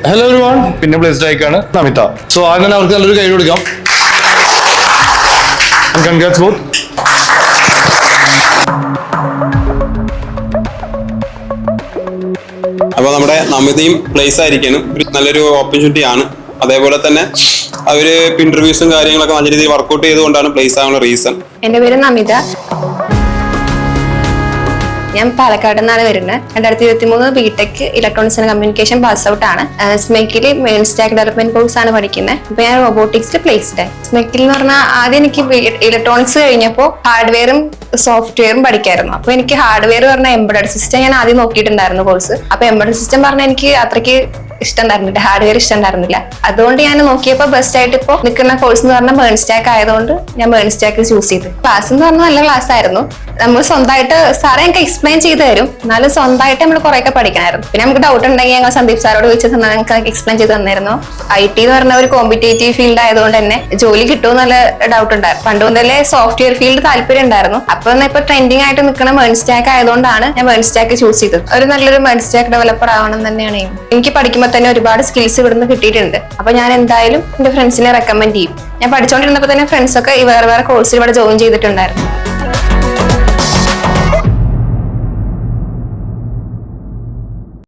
Hello everyone, പിന്നെ placed ആയിക്കാണ് Namitha. So ആദ്യം തന്നെ അവർക്ക് നല്ലൊരു കൈ കൊടുക്കാം. Congrats both. അപ്പൊ നമ്മുടെ നമിതയും പ്ലേസ് ആയിരിക്കാനും നല്ലൊരു ഓപ്പർച്യൂണിറ്റി ആണ്. അതേപോലെ തന്നെ അവര് ഇന്റർവ്യൂസും കാര്യങ്ങളൊക്കെ നല്ല രീതിയിൽ വർക്ക്ഔട്ട് ചെയ്തുകൊണ്ടാണ് പ്ലേസ് ആവാനുള്ള റീസൺ. എന്റെ പേര് നമിത. ഞാൻ പാലക്കാട് നിന്നാണ് വരുന്നത്. 2023 BTech electronics and communication pass out ആണ്. സ്മെക്കിൽ മെയിൻ സ്റ്റാക്ക് ഡെവലപ്മെന്റ് കോഴ്സ് ആണ് പഠിക്കുന്നത്. ഇപ്പൊ ഞാൻ റോബോട്ടിക്സിൽ പ്ലേസ്ഡ് ആയി. സ്മെക്കിൽ എന്ന് പറഞ്ഞാൽ ആദ്യം എനിക്ക് ഇലക്ട്രോണിക്സ് കഴിഞ്ഞപ്പോൾ ഹാർഡ്വെയറും സോഫ്റ്റ്വെയറും പഠിക്കായിരുന്നു. അപ്പൊ എനിക്ക് ഹാർഡ്വെയർ പറഞ്ഞ എംബഡഡ് സിസ്റ്റം ഞാൻ ആദ്യം നോക്കിയിട്ടുണ്ടായിരുന്നു കോഴ്സ്. അപ്പൊ എംബഡഡ് സിസ്റ്റം പറഞ്ഞാൽ എനിക്ക് അത്രയ്ക്ക് ഇഷ്ടം ഉണ്ടായിരുന്നില്ല, ഹാർഡ്വെയർ ഇഷ്ടം ഉണ്ടായിരുന്നില്ല. അതുകൊണ്ട് ഞാൻ നോക്കിയപ്പോൾ ബെസ്റ്റ് ആയിട്ട് ഇപ്പോൾ നിൽക്കുന്ന കോഴ്സ് എന്ന് പറഞ്ഞാൽ മേൺ സ്റ്റാക്ക് ആയതുകൊണ്ട് ഞാൻ മേൺ സ്റ്റാക്ക് ചൂസ് ചെയ്തു. ക്ലാസ് എന്ന് പറഞ്ഞാൽ നല്ല ക്ലാസ് ആയിരുന്നു. നമ്മൾ സ്വന്തമായിട്ട് സാറേ ഞങ്ങൾക്ക് എക്സ്പ്ലെയിൻ ചെയ്ത് തരും, എന്നാലും സ്വന്തമായിട്ട് നമ്മൾ കുറെയൊക്കെ പഠിക്കണമായിരുന്നു. പിന്നെ നമുക്ക് ഡൗട്ട് ഉണ്ടെങ്കിൽ ഞങ്ങൾ സന്ദീപ് സാറോട് ചോദിച്ചത് ഞങ്ങൾക്ക് എക്സ്പ്ലെയിൻ ചെയ്ത് തന്നിരുന്നു. IT എന്ന് പറഞ്ഞ ഒരു കോമ്പറ്റേറ്റീവ് ഫീൽഡ് ആയതുകൊണ്ട് തന്നെ ജോലി കിട്ടുമെന്ന് നല്ല ഡൗട്ട് ഉണ്ടായിരുന്നു. പണ്ട് മുതലേ സോഫ്റ്റ്വെയർ ഫീൽഡ് താല്പര്യം ഉണ്ടായിരുന്നു. അപ്പൊ ഇപ്പൊ ട്രെൻഡിങ് ആയിട്ട് നിൽക്കുന്ന മേൺ സ്റ്റാക്ക് ആയതുകൊണ്ടാണ് ഞാൻ മേൺ സ്റ്റാക്ക് ചൂസ് ചെയ്തത്. ഒരു നല്ലൊരു മേൺ സ്റ്റാക്ക് ഡെവലപ്പർ ആവണം തന്നെയാണ് എനിക്ക്. പഠിക്കുമ്പോൾ തന്നെ ഒരുപാട് സ്കിൽസ് ഇവിടുന്ന് കിട്ടിയിട്ടുണ്ട്. അപ്പൊ ഞാൻ എന്തായാലും എന്റെ ഫ്രണ്ട്സിനെ റെക്കമെൻഡ് ചെയ്യും. ഞാൻ പഠിച്ചുകൊണ്ടിരുന്നപ്പോൾ തന്നെ ഫ്രണ്ട്സ് ഒക്കെ വേറെ വേറെ കോഴ്സിൽ ഇവിടെ ജോയിൻ ചെയ്തിട്ടുണ്ടായിരുന്നു.